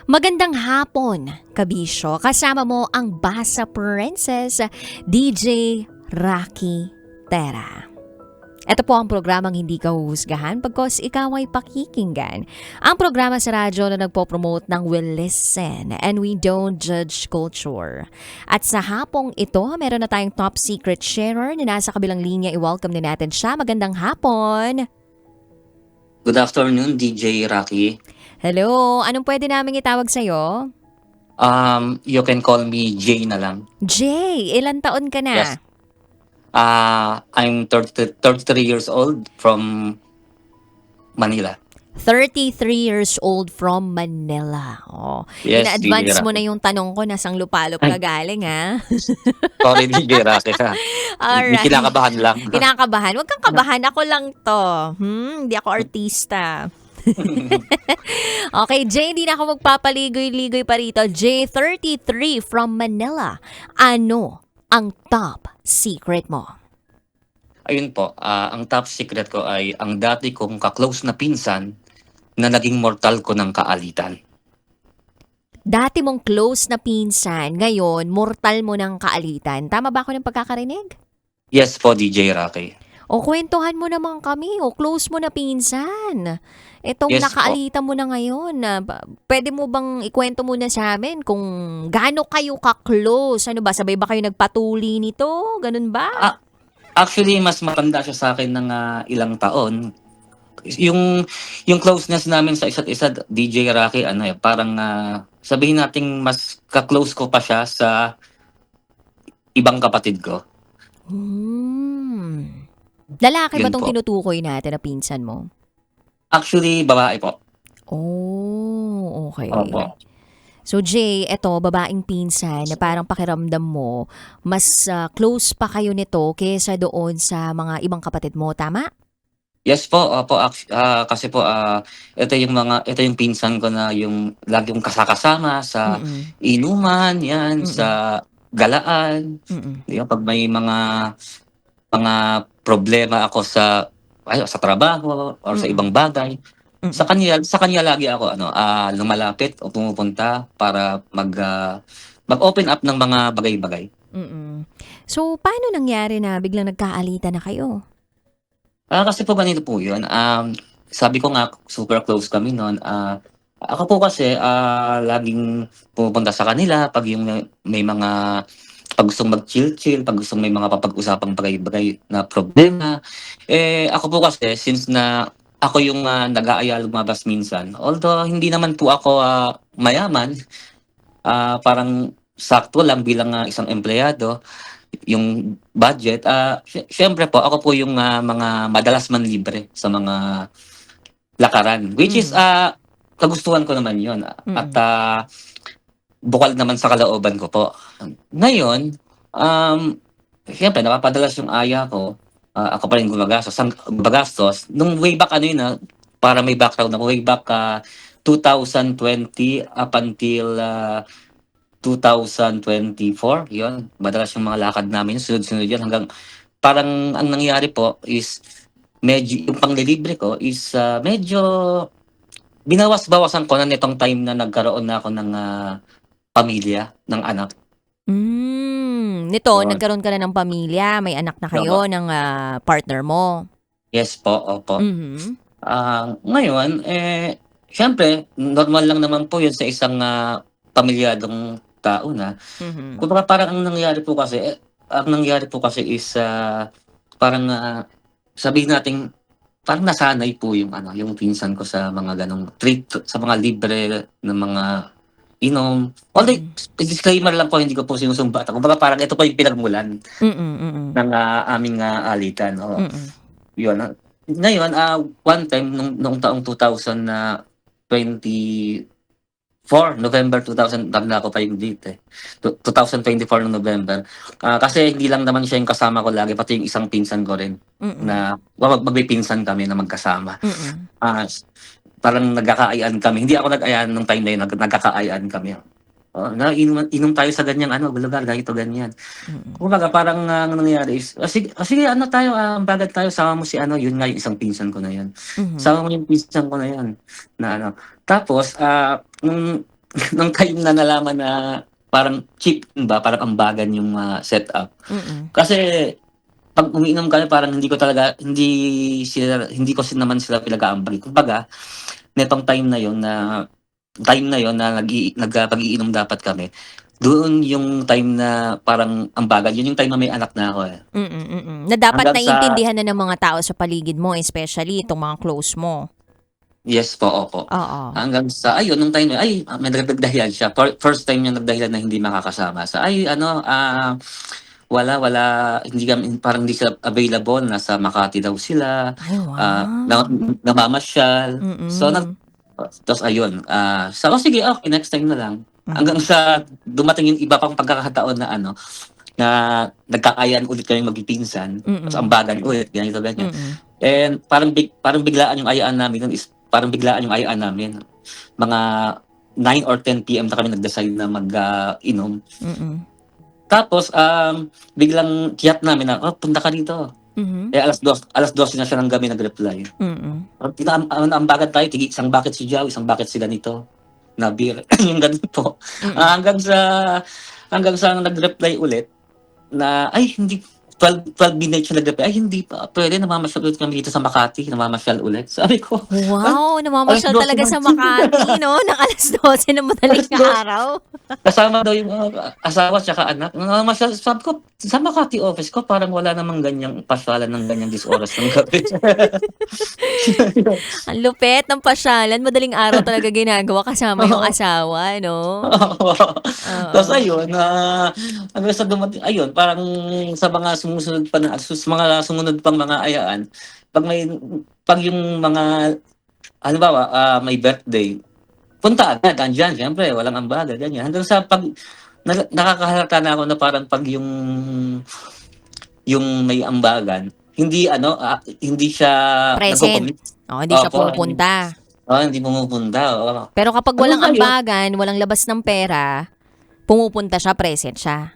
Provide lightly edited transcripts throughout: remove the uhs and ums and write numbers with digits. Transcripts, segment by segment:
Magandang hapon, kabisyo. Kasama mo ang Basa Princess, DJ Rocky Tera. Ito po ang programang hindi ka huhusgahan pagkos ikaw ay pakikinggan. Ang programa sa radyo na nagpo-promote ng We Listen and We Don't Judge Culture. At sa hapong ito, meron na tayong top secret sharer na nasa kabilang linya. I-welcome din natin siya. Magandang hapon. Good afternoon, DJ Rocky. Hello, anong pwede namin itawag sa'yo? You can call me Jay na lang. Jay, ilan taon ka na? Yes. I'm 33 years old from Manila. 33 years old from Manila. Oh. Yes, Ina-advance DJ mo na Rocky. yung tanong ko, nasang lupalop ka galing, ha? Sorry, DJ Rocky. Hindi Alright. kinakabahan lang. Kinakabahan. Huwag kang kabahan. Ako lang to. Hindi ako artista. Okay, Jay, hindi na ako magpapaligoy-ligoy pa rito. J33 from Manila. Ano ang top secret mo? Ayun po, ang top secret ko ay ang dati kong kaklose na pinsan na naging mortal ko ng kaalitan. Dati mong close na pinsan, ngayon, mortal mo ng kaalitan. Tama ba ako ng pagkakarinig? Yes po, DJ Rocky. O kwentuhan mo naman kami, o close mo na pinsan. Itong Yes po. nakaalita mo na ngayon, pwede mo bang ikwento muna sa amin kung gaano kayo ka-close? Ano ba, sabay ba kayo nagpatuli nito? Ganun ba? Actually, mas matanda siya sa akin ng ilang taon. Yung closeness namin sa isa't isa, DJ Rocky, parang sabihin nating mas ka-close ko pa siya sa ibang kapatid ko. Lalaki ba Yun tong po. tinutukoy natin na pinsan mo? Actually, babae po. Oh, okay. Opo. So Jay, eto, babaeng pinsan na parang pakiramdam mo, mas close pa kayo nito kaysa doon sa mga ibang kapatid mo, tama? Yes po, opo. Kasi po, ito yung pinsan ko na yung lagi kong kasakasama sa Mm-mm. inuman, yan, Mm-mm. sa galaan. Mm-mm. Di ba, pag may mga problema ako sa trabaho or sa Mm-mm. ibang bagay, Mm-mm. sa kanya lagi ako lumalapit o pumupunta para mag-open up ng mga bagay-bagay. Mm-mm. So, paano nangyari na biglang nagkaalitan na kayo? Kasi po ganito po 'yun. Sabi ko nga super close kami noon. Ako po kasi laging pumupunta sa kanila pag yung may mga pag gustong mag-chill-chill, pag gustong may mga papag-usapang bagay-bagay na problema. Ako po kasi since na ako yung nag-aaya lumabas minsan, although hindi naman po ako mayaman, parang sakto lang bilang isang empleyado yung budget. Siyempre po ako po yung mga madalas manlibre sa mga lakaran, which is kagustuhan ko naman 'yon at Mm-mm. bukal naman sa kalooban ko po. Ngayon, siyempre napapadalas yung aya ko, ako pa rin gumagastos. Nung way back para may background ako, way back 2020 up until 2024, 'yon. Madalas yung mga lakad namin sunod-sunod 'yan hanggang parang ang nangyari po is medyo yung panglilibre ko is medyo binawas-bawasan ko na nitong time na nagkaroon na ako ng pamilya, ng anak. Nito, 'Yun. nagkaroon ka na ng pamilya, may anak na Opo. kayo ng partner mo. Yes po, opo. Mhm. Ngayon, siyempre normal lang naman po 'yun sa isang pamilyadong tao na. Mhm. Kumbaga parang ang nangyari po kasi is parang sabihin nating parang nasanay po yung pinsan ko sa mga gano'ng treat, sa mga libre na mga inom. Although Mm. disclaimer lang po, hindi ko po sinusumbatan. Kumbaga parang ito po yung pinagmulan Mm, mm. ng aming alitan, oo. Mm. 'Yun, ngayon, one time noong taong 2024, November 2000, tanda ko pa yung date, 2024 ng November. Kasi hindi lang naman siya yung kasama ko lagi, pati yung isang pinsan ko rin Mm. na magpipinsan kami na magkasama. Mm. Ah, Parang nagkakaayaan kami. Hindi ako nag-ayaan nung time na yun, nagkakaayaan kami. Oo, inom tayo sa ganyang lugar, ganito, ganyan. Mm. Kumbaga parang ang nangyayari is, sige tayo, bagad tayo, sama mo si yun nga yung isang pinsan ko na yun. Mhm. Sama mo yung pinsan ko na yun, na Tapos, nung nung time na nalaman na parang cheap ba, parang ambagan yung setup. Mm. Kasi 'pag umiinom kami parang hindi ko naman sila pinag-aambag. Kumbaga, nitong time na yon na pag-iinom dapat kami, doon yung time na parang ambagan, yun yung time na may anak na ako, eh. Na dapat Hanggang sa naiintindihan na ng mga tao sa paligid mo, especially itong mga close mo. Yes po, opo. Oo. Hanggang sa ayun nung time na ay may nagdahilan siya. First time niya nagdahilan na hindi makakasama. Ay ano, wala, hindi kami parang hindi sila available, nasa Makati daw sila, Ay, na wow. namamasyal. So Mm. tapos ayun, sabi ko, "Sige, okey, next time na lang." Hanggang Mhm. sa dumating yung iba pang pagkakataon na ano, na nagkakaayaan ulit kaming magpipinsan, tapos Mm. ambagan ulit, ganito, ganyan. Mm. And parang biglaan yung ayaan namin nun is parang biglaan yung ayaan namin. Mga 9 or 10 PM na kami nag-decide na inom. Mm. Tapos, biglang chat namin na, "Oh, punta ka dito." Mhm. Eh, 12:00 na siya ng gabi nag-reply. Mm. Ambagan tayo, tig isang bucket si Jow, isang bucket si ganito, na beer, yung gano'n po. Mm. Ah, hanggang sa nag-reply ulit na, "Ay hindi." 12 midnight siya nag-reply, "Ay hindi pa puwede, namamasyal ulit kami dito sa Makati, namamasyal ulit." Sabi ko, "Ah, Wow, namamasyal 12:00 talaga na." sa Makati 'no, ng 12:00 ng madaling 12:00 araw. kasama daw yung, asawa tsaka anak, namamasyal. Sabi ko, "Sa Makati office ko parang wala namang ganyang pasyalan ng ganyang oras ng gabi." Ang lupit ng pasyalan, madaling araw talaga ginagawa kasama yung Oo, asawa 'no? oo. Tapos Oo. ayun, hanggang sa dumating ayun, parang sa mga sumusunod pa na mga sumunod pang mga ayaan, 'pag may 'pag yung mga halimbawa, may birthday, punta agad, andiyan siyempre walang ambagan, ganyan. Hanggang sa 'pag nakakahalata na ako na parang 'pag yung may ambagan, hindi siya Present. nagko-commit. Oo, hindi siya Opo, pumupunta. hindi pumupunta, oo. Pero kapag Hanggang walang sa ayun, ambagan, walang labas ng pera, pumupunta siya, present siya.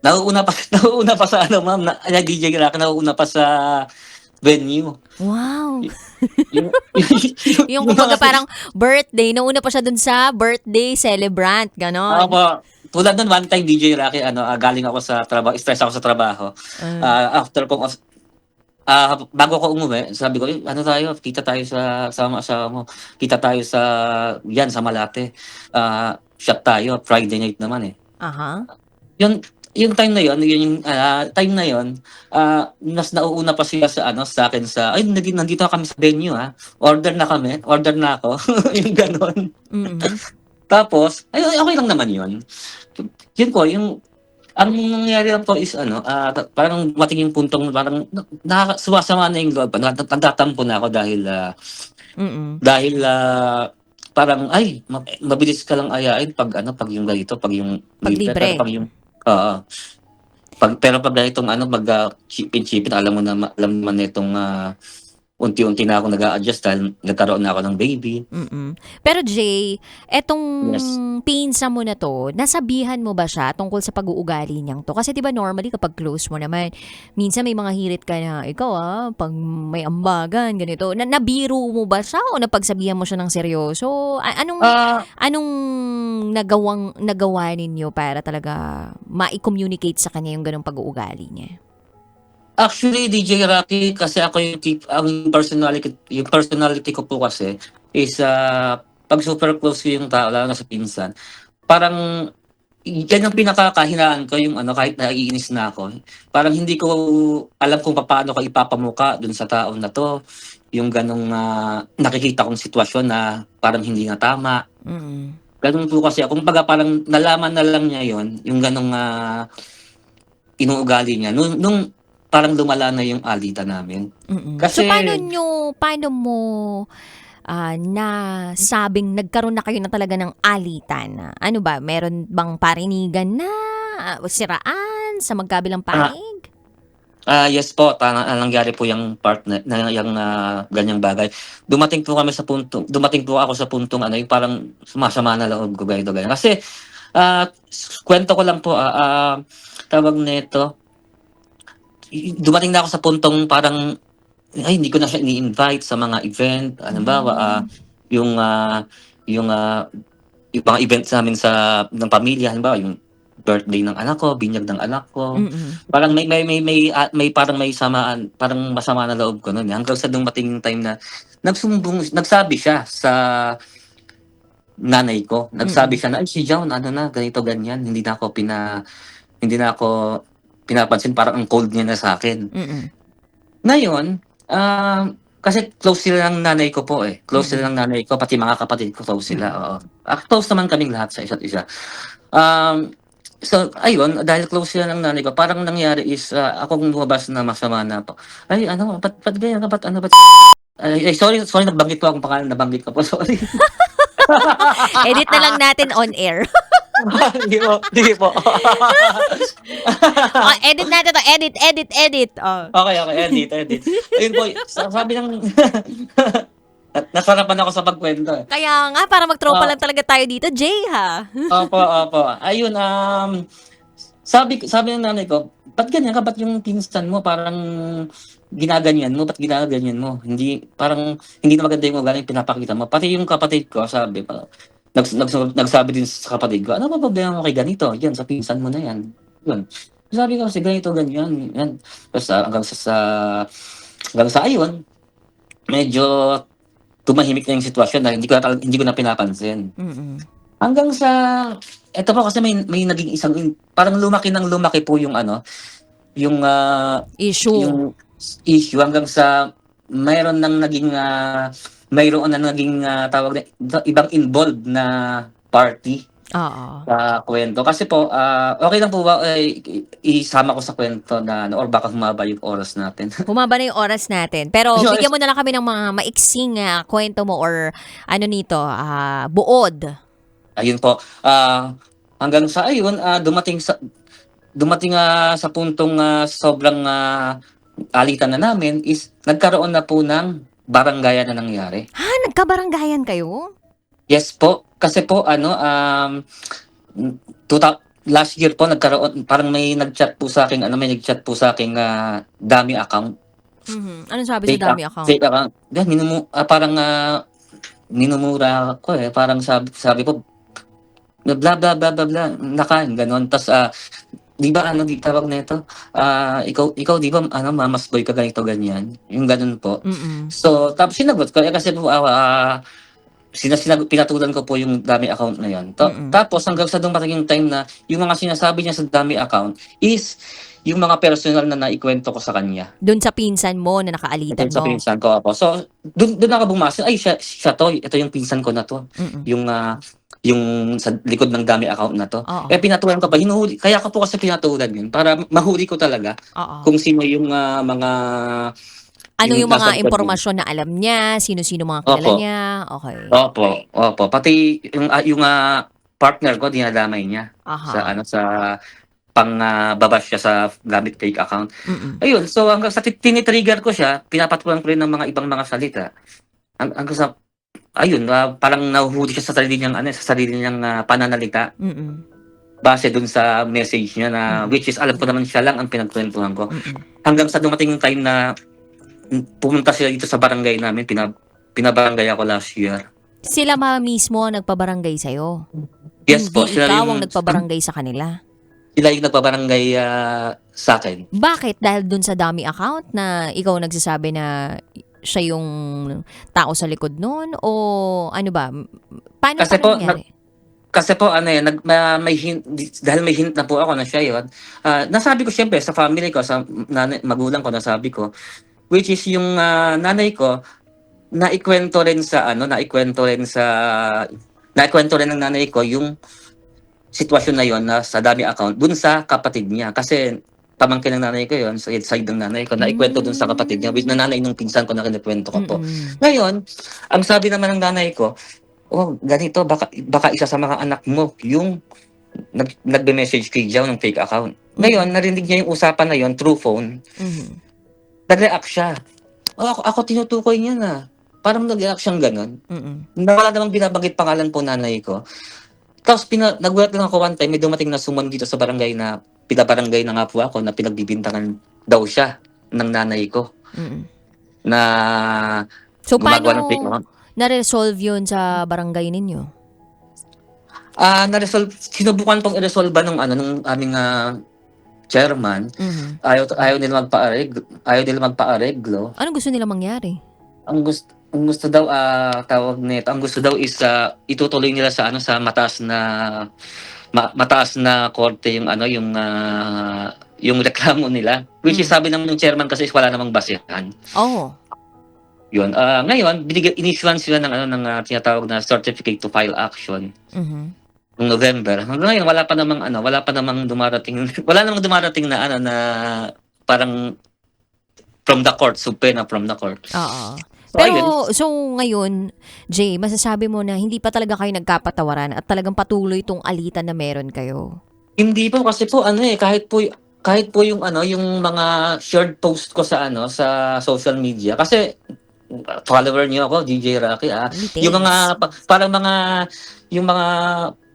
nauuna pa sa ano ma'am, DJ Rocky, nauuna pa sa venue. Wow! Y yung Yung mga kumbaga parang birthday, nauna pa siya dun sa birthday celebrant, ganon. opo. Tulad nun one time DJ Rocky galing ako sa trabaho, stress ako sa trabaho. Ah, After kong bago ako umuwi, sabi ko, "Ano tayo, kita tayo sa kasama asawa mo, kita tayo sa Malate. Shot tayo, Friday night naman, eh." aha. Yun yung time na yun yung, time na yun, mas nauuna pa sila sa'kin "Ay, nandito na kami sa venue, order na ako." Yung gano'n. Mm. Tapos, ay okey lang naman yun. Yun po, ang nangyari lang po is parang dumating yung puntong parang sumasama na yung loob ko, nagtatampo na ako Mm. parang, ay mabilis ka lang ayain 'pag yung ganito, 'pag yung 'Pag libre, pero libre. 'pag yung oo. Pero 'pag ganitong chipin-chipin, alam naman nitong, unti-unti na akong nag-a-adjust dahil nagkaroon na ako ng baby. Mm. Pero Jay, etong Yes. pinsan mo na 'to, nasabihan mo ba siya tungkol sa pag-uugali niyang 'to? Kasi 'di ba normally kapag close mo naman, minsan may mga hirit ka na, "Ikaw, 'pag may ambagan ganito." Nabiro mo ba siya o napagsabihan mo siya ng seryoso? Anong Ah, anong nagawa ninyo para talaga mai-communicate sa kanya yung gano'ng pag-uugali niya? Actually, DJ Rocky, kasi ako ang personality ko po kasi is, 'pag super close ko yung tao, lalo na sa pinsan, parang yan yung pinakakahinaan ko, yung kahit naiinis na ako, parang hindi ko alam kung papaano ko ipapamukha dun sa tao na 'to, yung gano'ng, nakikita kong sitwasyon na parang hindi na tama. Mm. Gano'n po kasi ako, kumbaga parang nalaman na lang niya yon yung gano'ng, inuugali niya nung parang lumala na yung alitan namin. Mm. So Kasi, paano mo nasabing nagkaroon na kayo na talaga ng alitan? Ano ba, meron bang parinigan na, siraan sa magkabilang ah, panig? yes po, nangyari po yung part na yang, ganyang bagay. Dumating po ako sa puntong yung parang sumasama na loob ko, ganito, ganyan. Kasi, kuwento ko lang po, tawag nito, dumating na ako sa puntong parang, ay hindi ko na siya ini-invite sa mga event. Halimbawa, Hmm. yung, yung, yung mga events namin ng pamilya, halimbawa yung birthday ng anak ko, binyag ng anak ko. Mm. Parang may parang may samaan, parang masama na loob ko no'n, eh, hanggang sa dumating yung time na nagsabi siya sa nanay ko. Nagsabi Mm. siya na, "Ay, si John ano na, ganito, ganyan. Hindi na ako pinapansin, parang ang cold niya na sa'kin." Mm. Ngayon, kasi close sila ng nanay ko po, eh. Close sila Mm. ng nanay ko, pati mga kapatid ko close sila, Mm. oo. Close naman kaming lahat sa isa't isa. Um, so ayun, dahil close sila ng nanay ko, parang nangyari is, akong lumabas na masama na po, "Ay ano, ba't ganyan ka, ba't ano, ba't" ay, sorry nabanggit ko akong pangalan, nabanggit ko po, sorry. Edit na lang natin on air. Hindi po. Oh, edit natin 'to, edit. Oh. Okay, edit. Ayun po, sabi ng nasarapan ako sa pagkuwento, eh. Kaya nga, para magtropa Ah, lang talaga tayo dito, Jay, ha? opo. Ayun, sabi ng nanay ko, "Ba't ganyan ka? Ba't yung pinsan mo parang ginaganyan mo? Hindi na maganda yung ugali pinapakita mo." Pati yung kapatid ko sabi pa nagsabi din sa kapatid ko, "Ano ba problema mo kay ganito? Yan sa pinsan mo na yan." Yun. Sabi ko kasi ganito, ganyan, yan. Tapos, hanggang sa ayun, medyo tumahimik na yung sitwasyon na hindi ko na pinapansin. Mm. Hanggang sa eto po kasi may naging parang lumaki ng lumaki po yung ano, yung, Issue. yung issue hanggang sa mayroon ng naging, mayroon na naging, tawag ibang involved na party Oo. sa kuwento. Kasi po, okey lang po ba, isama ko sa kuwento na ano or baka humaba yung oras natin? Humaba na yung oras natin. Pero Ayun, bigyan mo na lang kami ng mga maiksing kwento mo or ano nito, buod. ayun po, hanggang sa ayun, dumating sa puntong, sobrang, alitan na namin is nagkaroon na po ng baranggayan na nangyari. Ha, nagkabaranggayan kayo? Yes po, kasi po ano, last year po nagkaroon, parang may nag-chat po sa'king, dummy account, Mhm. Anong sabi sa dami account? fake account. Yan parang, minumura ako, eh, parang sabi ko, bla bla bla bla bla, nakain gano'n. Tas, 'di ba ano, tawag nito, ikaw 'di ba ano, mama's boy ka ganito, ganyan, yung gano'n po. Mm. So, tapos sinagot ko, kasi po, pinatulan ko po yung dummy account na yun. Mm. Tapos hanggang sa dumating yung time na yung mga sinasabi niya sa dummy account is yung mga personal na naikwento ko sa kanya. Do'n sa pinsan mo na Ito nakaalitan sa mo? pinsan ko, opo. So, dun ako bumase, "Ay, siya 'to, ito yung pinsan ko na 'to." Mm. Yung sa likod ng dummy account na 'to. Oo. Pinatulan ko pa, kaya ko po kasi pinatulan yun para mahuli ko talaga Oo. kung sino yung, mga Ano yung nasa mga likod nun. impormasyon na alam niya, sino-sino mga kilala Opo, niya? Okey. opo. Pati yung, partner ko dinadamay niya sa Aha. ano, sa pang-babash siya sa gamit fake account. Mm. Ayun, so hanggang sa tini-trigger ko siya, pinapatulan ko rin ng mga ibang mga salita. Hanggang sa ayun, parang nahuhuli siya sa sarili niyang, pananalita Mm. base dun sa message niya na Mm. which is alam ko naman siya lang ang pinagkuwentuhan ko. Mm. Hanggang sa dumating yung time na, pumunta sila dito sa barangay namin, pinabarangay ako last year. Sila mismo ang nagpabarangay sa'yo? Yes po, Hindi ikaw ang nagpabarangay sa kanila? sila yung nagpabarangay, sa'kin. Bakit? Dahil dun sa dummy account na ikaw nagsasabi na siya yung tao sa likod nun o ano ba? Paano Kasi po nangyari? Kasi po ano, may hint, dahil may hint na po ako na siya yun, nasabi ko siyempre sa family ko, sa magulang ko, nasabi ko, which is yung, nanay ko, naikwento rin ng nanay ko yung sitwasyon na yon na sa dummy account dun sa kapatid niya. Kasi pamangkin ng nanay ko yon, sa side ng nanay ko, naikwento dun sa kapatid niya, with na nanay nung pinsan ko na kinukwento ko po. Mm. Ngayon, ang sabi naman ng nanay ko, "Oh, ganito, baka isa sa mga anak mo yung nagme-message kay Jao ng fake account." Ngayon, narinig niya yung usapan na yon through phone, Mhm. nag-react siya. "Oh, ako tinutukoy niya na." Parang nag-react siyang gano'n, Mm. na wala namang binabanggit pangalan po nanay ko. Tapos nagulat lang ako one time, may dumating na summon dito sa barangay na pinabarangay na nga po ako na pinagbibintangan daw siya ng nanay ko Mm. na So, gumagawa ng paano fake account. na-resolve yun sa barangay ninyo? Na-resolve, sinubukan pong i-resolve ng ano, nung aming chairman. Mhm. Ayaw nila magpa-areglo. Anong gusto nila mangyari? Ang gusto daw, tawag nito, ang gusto daw is, itutuloy nila sa ano, sa mataas na korte yung ano, yung reklamo nila. Which is Hmm. sabi naman ng chairman kasi is wala namang basehan. Oh. Yun. Ngayon, in-issuean sila ng ano, ng tinatawag na certificate to file action Mhm. noong November. Hanggang ngayon wala pa namang dumarating wala namang dumarating na ano, na parang from the court, subpoena from the court. Oo. So ayun, So ngayon, Jay, masasabi mo na hindi pa talaga kayo nagkapatawaran at talagang patuloy 'tong alitan na meron kayo? hindi po kasi po ano, kahit po yung ano, yung mga shared post ko sa ano, sa social media kasi follower niyo ako, DJ Rocky, Uy, yung thanks. mga parang yung mga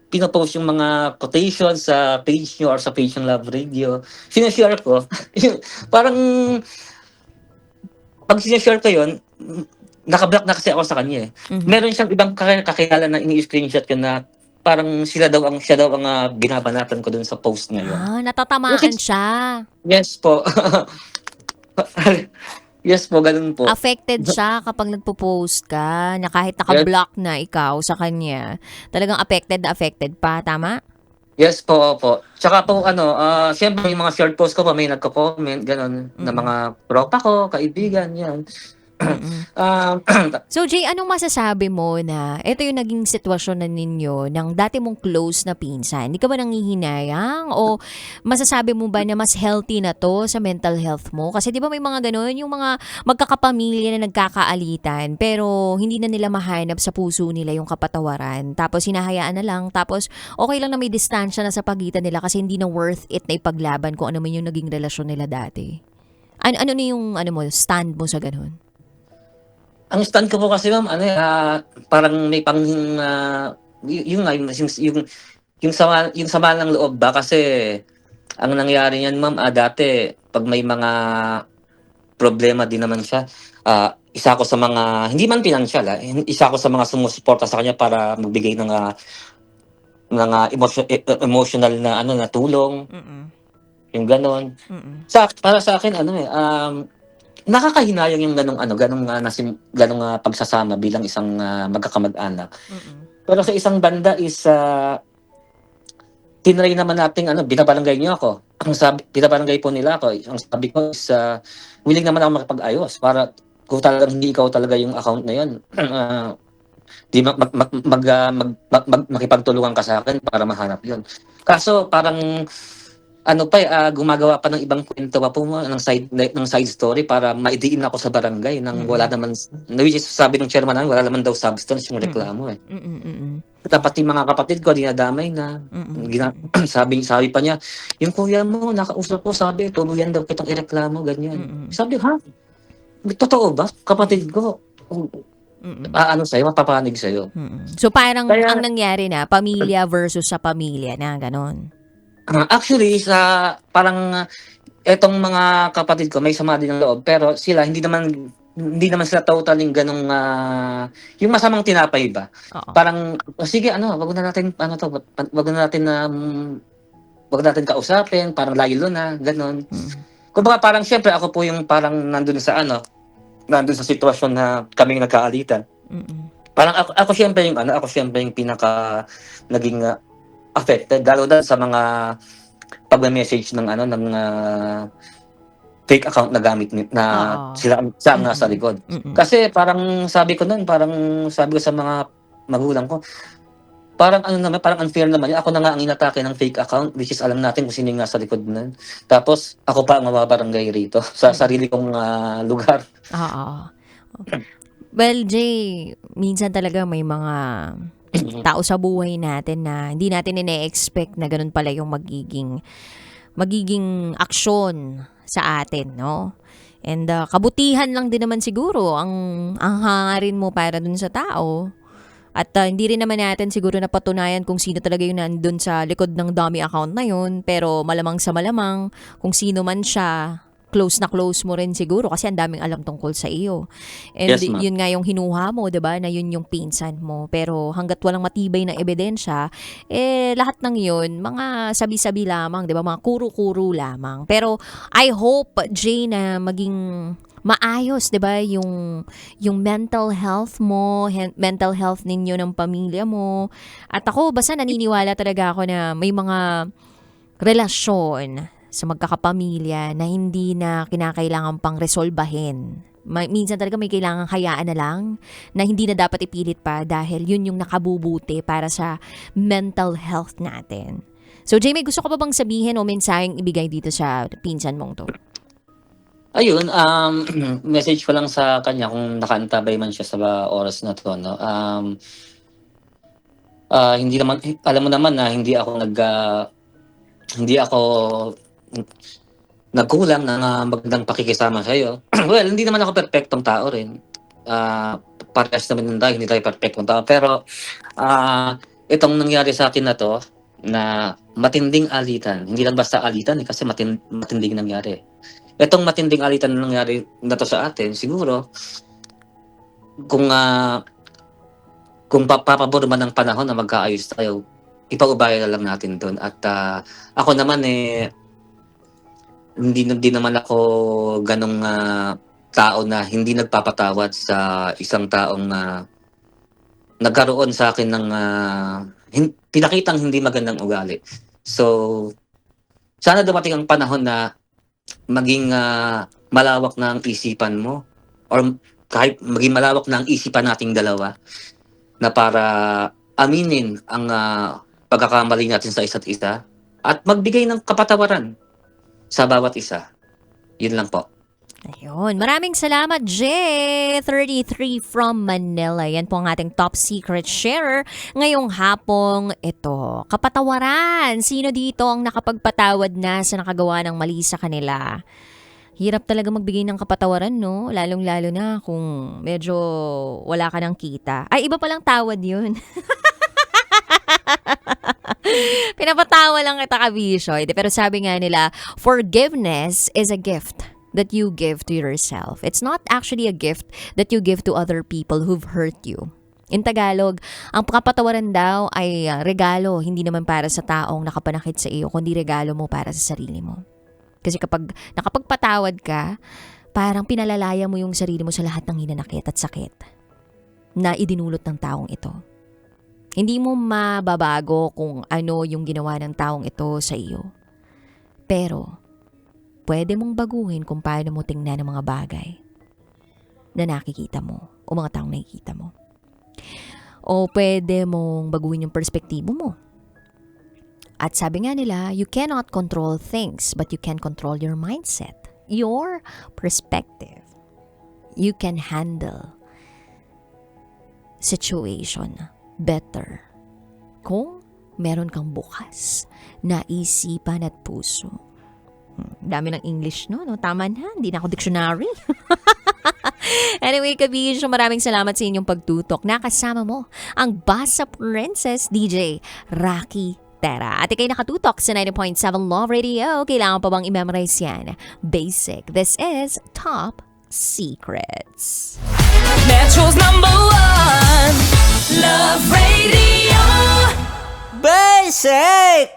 pino-post yung mga quotations sa page niyo or sa page ng Love Radio, shine-share ko. Yung parang 'pag shine-share ko yun, naka-block na kasi ako sa kanya, eh. Mhm. Meron siyang ibang kakilala na ini-screenshot ko na parang siya daw ang, binabanatan ko dun sa post na yun. Which Natatamaan is siya. yes po. Yes po, ganun po. Affected siya kapag nagpo-post ka na kahit Yes, naka-block na ikaw sa kanya, talagang affected na affected pa, tama? yes po, opo. Tsaka po ano, siyempre yung mga short post ko po may nagko-comment gano'n na Mm. mga tropa ko, kaibigan, 'yan. Mm. Um, So Jay, anong masasabi mo na ito yung naging sitwasyon na ninyo ng dati mong close na pinsan? Hindi ka ba nanghihinayang o masasabi mo ba na mas healthy na to sa mental health mo? Kasi di ba may mga ganun, yung mga magkakapamilya na nagkakaalitan pero hindi na nila mahanap sa puso nila yung kapatawaran. Tapos hinahayaan na lang, tapos okay lang na may distansya na sa pagitan nila kasi hindi na worth it na ipaglaban kung ano man yung naging relasyon nila dati. Ano na yung ano mo, stand mo sa ganun? ang stand ko po kasi ma'am ano, parang may yun nga yung sama ng loob ba kasi ang nangyari niyan ma'am, dati 'pag may mga problema din naman siya, isa ako sa mga hindi man pinansiyal, isa ako sa mga sumusuporta sa kanya para magbigay ng emotional na ano, na tulong, Mm. yung gano'n. Mm. Para sa akin ano, nakakahinayang yung gano'ng pagsasama bilang isang, magkakamag-anak. Mm. Pero sa isang banda is, tinry naman nating ano, binabarangay niyo ako. Binabarangay po nila ako. Ang sabi ko is, willing naman ako makipag-ayos para kung talagang hindi ikaw talaga yung account na yun, 'di ma mag mag mag, ah, mag mag mag makipagtulungan ka sa'kin para mahanap yun. Kaso parang ano pa, gumagawa pa ng ibang kuwento pa po ng side story para maidiin ako sa barangay ng wala Mm. naman na which is sabi ng chairman namin wala naman daw substance yung Mm. reklamo, eh. Mm. Mm. Dapat yung mga kapatid ko dinadamay na, Mm. Mm. sabi pa niya, "Yung kuya mo nakausap ko sabi tuluyan daw kitang ireklamo," ganyan. Mm. Sabi ko, "Ha? Totoo ba? Kapatid ko, Mm. aano sa'yo, mapapanig sa'yo." Mm. So parang Kaya ang nangyari na pamilya versus sa pamilya na gano'n? actually parang etong mga kapatid ko may sama din ng loob pero sila hindi naman sila totaling gano'ng, yung masamang tinapay ba. Oo. Parang, sige ano, wag na natin kausapin, parang laylo na, gano'n. Mm. Kumbaga parang siyempre ako po yung parang nandun sa sitwasyon na kaming nagkaalitan. Mm. Parang ako siyempre yung pinaka naging, affected lalo na sa mga pagme-message fake account na gamit na Oo. siya ang nasa Mm. likod. Mm. Kasi parang sabi ko sa mga magulang ko, parang unfair naman yun. Ako na nga ang inatake ng fake account which is alam natin kung sino yung nasa likod nun. Tapos ako pa ang mababarangay rito sa Mm. sarili kong, lugar. Oo. Well, Jay, minsan talaga may mga tao sa buhay natin na hindi natin ine-expect na gano'n pala yung magiging aksyon sa atin, no? And kabutihan lang din naman siguro ang hangarin mo para dun sa tao. At hindi rin naman natin siguro napatunayan kung sino talaga yung nandun sa likod ng dummy account na yun. Pero malamang sa malamang, kung sino man siya, close na close mo rin siguro kasi ang daming alam tungkol sa iyo. And Yes, ma'am. yun nga yung hinuha mo, 'di ba, na yun yung pinsan mo. Pero hangga't walang matibay na ebidensya, lahat ng yun, mga sabi-sabi lamang, 'di ba, mga kuro-kuro lamang. Pero I hope, Jay, na maging maayos, 'di ba, yung mental health mo, mental health ninyo ng pamilya mo. At ako basta naniniwala talaga ako na may mga relasyon sa magkakapamilya na hindi na kinakailangan pang resolbahin. Minsan talaga may kailangan hayaan na lang na hindi na dapat ipilit pa dahil yun yung nakabubuti para sa mental health natin. So Jamie, gusto ko pa bang sabihin o mensaheng ibigay dito sa pinsan mong to? Ayun, message ko lang sa kanya kung nakaantabay man siya sa oras na 'to 'no. Hindi naman alam mo naman na hindi ako nagkulang ng, magandang pakikisama sa'yo. Well, hindi naman ako perpektong tao rin. Parehas naman tayo, hindi tayo perpektong tao. Pero, itong nangyari sa akin na 'to, na matinding alitan, hindi lang basta alitan, kasi matinding nangyari. Itong matinding alitan na nangyari na 'to sa atin, siguro kung papabor man ng panahon na magkaayos tayo, ipaubaya na lang natin do'n. At, ako naman, hindi naman ako gano'ng, tao na hindi nagpapatawad sa isang taong, nagkaroon sa akin ng, pinakitang hindi magandang ugali. So, sana dumating ang panahon na maging, malawak na ang isipan mo, or kahit maging malawak na ang isipan nating dalawa, na para aminin ang, pagkakamali natin sa isa't isa at magbigay ng kapatawaran sa bawat isa. Yun lang po. Ayun. Maraming salamat, J33 from Manila. Yan po ang ating top secret sharer ngayong hapong ito. Kapatawaran. Sino dito ang nakapagpatawad na sa nakagawa ng mali sa kanila? Hirap talaga magbigay ng kapatawaran, no? Lalong-lalo na kung medyo wala ka ng kita. Ay, iba palang tawad yun. Pinapatawa lang kita, kabisyoy. Pero sabi nga nila, forgiveness is a gift that you give to yourself. It's not actually a gift that you give to other people who've hurt you. In Tagalog, ang kapatawaran daw ay regalo, hindi naman para sa taong nakapanakit sa iyo, kundi regalo mo para sa sarili mo. Kasi kapag nakapagpatawad ka, parang pinalalaya mo yung sarili mo sa lahat ng hinanakit at sakit na idinulot ng taong ito. Hindi mo mababago kung ano yung ginawa ng taong ito sa iyo. Pero, pwede mong baguhin kung paano mo tingnan ang mga bagay na nakikita mo o mga taong nakikita mo. O pwede mong baguhin yung perspektibo mo. At sabi nga nila, you cannot control things, but you can control your mindset, your perspective. You can handle situation better kung meron kang bukas na isipan at puso. Dami ng English, no? Tama na, hindi na ako dictionary. Anyway, kabisyo, maraming salamat sa inyong pagtutok. Nakasama mo ang Basa Princess DJ Rocky Tera. At ikay nakatutok sa 90.7 Love Radio. Kailangan pa bang i-memorize yan? Basic. This is Top Secrets. Metro's #1 Love Radio. Basic!